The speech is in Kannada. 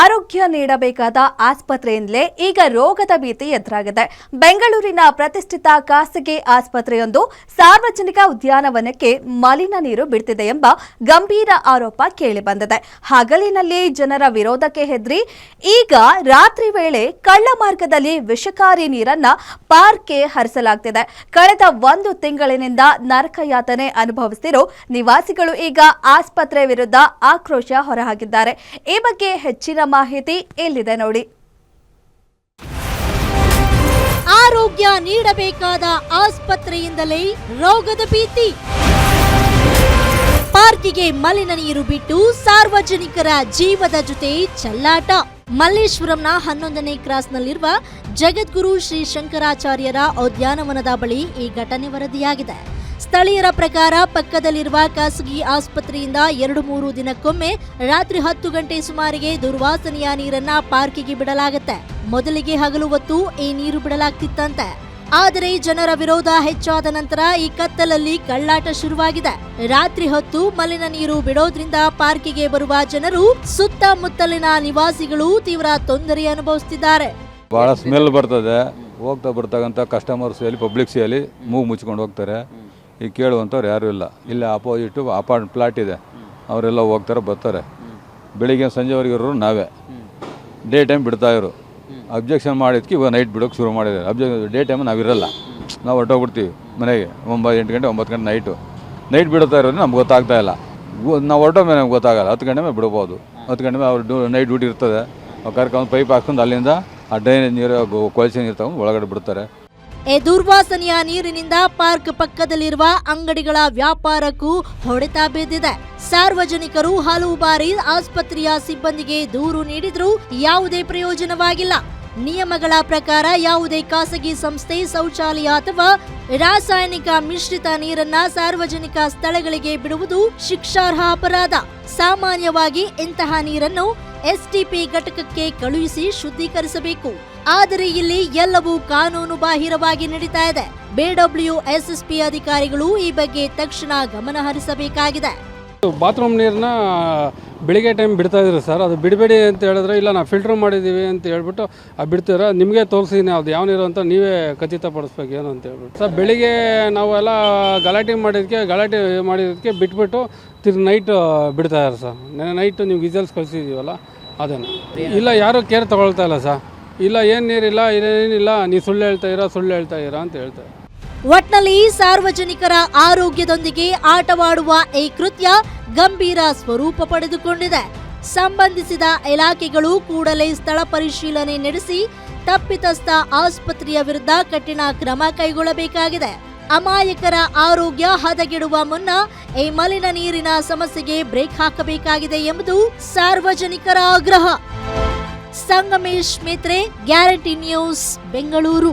ಆರೋಗ್ಯ ನೀಡಬೇಕಾದ ಆಸ್ಪತ್ರೆಯಿಂದಲೇ ಈಗ ರೋಗದ ಭೀತಿ ಎದುರಾಗಿದೆ. ಬೆಂಗಳೂರಿನ ಪ್ರತಿಷ್ಠಿತ ಖಾಸಗಿ ಆಸ್ಪತ್ರೆಯೊಂದು ಸಾರ್ವಜನಿಕ ಉದ್ಯಾನವನಕ್ಕೆ ಮಲಿನ ನೀರು ಬಿಡ್ತಿದೆ ಎಂಬ ಗಂಭೀರ ಆರೋಪ ಕೇಳಿಬಂದಿದೆ. ಹಗಲಿನಲ್ಲಿ ಜನರ ವಿರೋಧಕ್ಕೆ ಹೆದರಿ ಈಗ ರಾತ್ರಿ ವೇಳೆ ಕಳ್ಳ ಮಾರ್ಗದಲ್ಲಿ ವಿಷಕಾರಿ ನೀರನ್ನ ಪಾರ್ಕ್ಗೆ ಹರಿಸಲಾಗ್ತಿದೆ. ಕಳೆದ 1 ತಿಂಗಳಿನಿಂದ ನರಕಯಾತನೆ ಅನುಭವಿಸುತ್ತಿರೋ ನಿವಾಸಿಗಳು ಈಗ ಆಸ್ಪತ್ರೆ ವಿರುದ್ಧ ಆಕ್ರೋಶ ಹೊರಹಾಕಿದ್ದಾರೆ. ಈ ಬಗ್ಗೆ ಹೆಚ್ಚಿನ ಮಾಹಿತಿ ಇಲ್ಲಿದೆ ನೋಡಿ. ಆರೋಗ್ಯ ನೀಡಬೇಕಾದ ಆಸ್ಪತ್ರೆಯಿಂದಲೇ ರೋಗದ ಭೀತಿ. ಪಾರ್ಕಿಗೆ ಮಲಿನ ನೀರು ಬಿಟ್ಟು ಸಾರ್ವಜನಿಕರ ಜೀವದ ಜೊತೆ ಚೆಲ್ಲಾಟ. ಮಲ್ಲೇಶ್ವರಂನ 11ನೇ ಕ್ರಾಸ್ನಲ್ಲಿರುವ ಜಗದ್ಗುರು ಶ್ರೀ ಶಂಕರಾಚಾರ್ಯರ ಉದ್ಯಾನವನದ ಬಳಿ ಈ ಘಟನೆ ವರದಿಯಾಗಿದೆ. ಸ್ಥಳೀಯರ ಪ್ರಕಾರ ಪಕ್ಕದಲ್ಲಿರುವ ಖಾಸಗಿ ಆಸ್ಪತ್ರೆಯಿಂದ 2-3 ದಿನಕ್ಕೊಮ್ಮೆ ರಾತ್ರಿ 10 ಗಂಟೆ ಸುಮಾರಿಗೆ ದುರ್ವಾಸನೆಯ ನೀರನ್ನ ಪಾರ್ಕಿಗೆ ಬಿಡಲಾಗುತ್ತೆ. ಮೊದಲಿಗೆ ಹಗಲು ಹೊತ್ತು ಈ ನೀರು ಬಿಡಲಾಗ್ತಿತ್ತಂತೆ. ಆದರೆ ಜನರ ವಿರೋಧ ಹೆಚ್ಚಾದ ನಂತರ ಈ ಕತ್ತಲಲ್ಲಿ ಕಳ್ಳಾಟ ಶುರುವಾಗಿದೆ. ರಾತ್ರಿ ಹೊತ್ತು ಮಲಿನ ನೀರು ಬಿಡೋದ್ರಿಂದ ಪಾರ್ಕಿಗೆ ಬರುವ ಜನರು ಸುತ್ತಮುತ್ತಲಿನ ನಿವಾಸಿಗಳು ತೀವ್ರ ತೊಂದರೆ ಅನುಭವಿಸುತ್ತಿದ್ದಾರೆ. ಬಹಳ ಸ್ಮೆಲ್ ಬರ್ತದೆ. ಹೋಗ್ತಾ ಬರ್ತಕ್ಕಂಥ ಕಸ್ಟಮರ್ಸ್ ಅಲ್ಲಿ ಪಬ್ಲಿಕ್ಸ್ ಅಲ್ಲಿ ಮೂಗು ಮುಚ್ಕೊಂಡು ಹೋಗ್ತಾರೆ. ಈಗ ಕೇಳುವಂಥವ್ರು ಯಾರೂ ಇಲ್ಲ. ಇಲ್ಲಿ ಅಪೋಸಿಟ್ ಪ್ಲಾಟ್ ಇದೆ, ಅವರೆಲ್ಲ ಹೋಗ್ತಾರೆ ಬರ್ತಾರೆ. ಬೆಳಿಗ್ಗೆ ಸಂಜೆವರೆಗೆ ಇರೋರು ನಾವೇ. ಡೇ ಟೈಮ್ ಬಿಡ್ತಾಯಿರು. ಅಬ್ಜೆಕ್ಷನ್ ಮಾಡಿದ್ಕೆ ಇವಾಗ ನೈಟ್ ಬಿಡೋಕೆ ಶುರು ಮಾಡಿದ್ದಾರೆ. ಡೇ ಟೈಮ್ ನಾವಿರಲ್ಲ, ನಾವು ಹೊರಟೋಗ್ಬಿಡ್ತೀವಿ ಮನೆಗೆ. 8 ಗಂಟೆ 9 ಗಂಟೆ ನೈಟ್ ಬಿಡ್ತಾ ಇರೋದು ನಮ್ಗೆ ಗೊತ್ತಾಗ್ತಾ ಇಲ್ಲ. ನಾವು ಹೊರಟೋ ಮೇಲೆ ನಮ್ಗೆ ಗೊತ್ತಾಗಲ್ಲ. 10 ಗಂಟೆ ಮೇಲೆ ಬಿಡ್ಬೋದು. 10 ಗಂಟೆ ಮೇಲೆ ಅವ್ರು ನೈಟ್ ಡ್ಯೂಟಿ ಇರ್ತದೆ. ಅವ್ರು ಕರ್ಕೊಂಡು ಪೈಪ್ ಹಾಕ್ಕೊಂಡು ಅಲ್ಲಿಂದ ಆ ಡ್ರೈನೇಜ್ ನೀರು ಕೊಳಚೆ ನೀರು ತಗೊಂಡು ಒಳಗಡೆ ಬಿಡ್ತಾರೆ. ದುರ್ವಾಸನೆಯ ನೀರಿನಿಂದ ಪಾರ್ಕ್ ಪಕ್ಕದಲ್ಲಿರುವ ಅಂಗಡಿಗಳ ವ್ಯಾಪಾರಕ್ಕೂ ಹೊಡೆತ ಬಿದ್ದಿದೆ. ಸಾರ್ವಜನಿಕರು ಹಲವು ಬಾರಿ ಆಸ್ಪತ್ರೆಯ ಸಿಬ್ಬಂದಿಗೆ ದೂರು ನೀಡಿದ್ರೂ ಯಾವುದೇ ಪ್ರಯೋಜನವಾಗಿಲ್ಲ. ನಿಯಮಗಳ ಪ್ರಕಾರ ಯಾವುದೇ ಖಾಸಗಿ ಸಂಸ್ಥೆ ಶೌಚಾಲಯ ಅಥವಾ ರಾಸಾಯನಿಕ ಮಿಶ್ರಿತ ನೀರನ್ನ ಸಾರ್ವಜನಿಕ ಸ್ಥಳಗಳಿಗೆ ಬಿಡುವುದು ಶಿಕ್ಷಾರ್ಹ ಅಪರಾಧ. ಸಾಮಾನ್ಯವಾಗಿ ಇಂತಹ ನೀರನ್ನು ಎಸ್ಟಿಪಿ ಘಟಕಕ್ಕೆ ಕಳುಹಿಸಿ ಶುದ್ಧೀಕರಿಸಬೇಕು. ಆದರೆ ಇಲ್ಲಿ ಎಲ್ಲವೂ ಕಾನೂನು ಬಾಹಿರವಾಗಿ ನಡೀತಾ ಇದೆ. BWSSP ಅಧಿಕಾರಿಗಳು ಈ ಬಗ್ಗೆ ತಕ್ಷಣ ಗಮನ ಹರಿಸಬೇಕಾಗಿದೆ. ಬಾತ್ರೂಮ್ ನೀರನ್ನ ಬೆಳಿಗ್ಗೆ ಟೈಮ್ ಬಿಡ್ತಾ ಇದ್ರು ಸರ್. ಅದು ಬಿಡಬೇಡಿ ಅಂತ ಹೇಳಿದ್ರೆ ಇಲ್ಲ ನಾವು ಫಿಲ್ಟರ್ ಮಾಡಿದ್ದೀವಿ ಅಂತ ಹೇಳ್ಬಿಟ್ಟು ಬಿಡ್ತೀರ. ನಿಮಗೆ ತೋರಿಸಿದ್ದೀನಿ ಅದು ಯಾವ ನೀರು ಅಂತ ನೀವೇ ಖಚಿತಪಡಿಸ್ಬೇಕು ಏನು ಅಂತ ಹೇಳ್ಬಿಟ್ಟು ಸರ್. ಬೆಳಿಗ್ಗೆ ನಾವೆಲ್ಲ ಗಲಾಟೆ ಮಾಡಿದ್ದಕ್ಕೆ ಬಿಟ್ಬಿಟ್ಟು ತಿರ್ಗಿ ನೈಟ್ ಬಿಡ್ತಾ ಇದ್ದಾರೆ ಸರ್. ನೆನೆ ನೈಟು ನೀವು ವಿಸಲ್ಸ್ ಕಳಿಸಿದ್ದೀವಲ್ಲ ಅದನ್ನು ಇಲ್ಲ, ಯಾರೂ ಕೇರ್ ತಗೊಳ್ತಾ ಇಲ್ಲ ಸರ್. ಇಲ್ಲ ಏನು ನೀರಿಲ್ಲ, ಏನಿಲ್ಲ, ನೀವು ಸುಳ್ಳು ಹೇಳ್ತಾ ಇದ್ದೀರಾ ಅಂತ ಹೇಳ್ತಾರೆ. ಒಟ್ನಲ್ಲಿ ಸಾರ್ವಜನಿಕರ ಆರೋಗ್ಯದೊಂದಿಗೆ ಆಟವಾಡುವ ಈ ಕೃತ್ಯ ಗಂಭೀರ ಸ್ವರೂಪ ಪಡೆದುಕೊಂಡಿದೆ. ಸಂಬಂಧಿಸಿದ ಇಲಾಖೆಗಳು ಕೂಡಲೇ ಸ್ಥಳ ಪರಿಶೀಲನೆ ನಡೆಸಿ ತಪ್ಪಿತಸ್ಥ ಆಸ್ಪತ್ರೆಯ ವಿರುದ್ಧ ಕಠಿಣ ಕ್ರಮ ಕೈಗೊಳ್ಳಬೇಕಾಗಿದೆ. ಅಮಾಯಕರ ಆರೋಗ್ಯ ಹದಗೆಡುವ ಮುನ್ನ ಈ ಮಲಿನ ನೀರಿನ ಸಮಸ್ಯೆಗೆ ಬ್ರೇಕ್ ಹಾಕಬೇಕಾಗಿದೆ ಎಂಬುದು ಸಾರ್ವಜನಿಕರ ಆಗ್ರಹ. Sangamesh Metre, guarantee news, Bengaluru.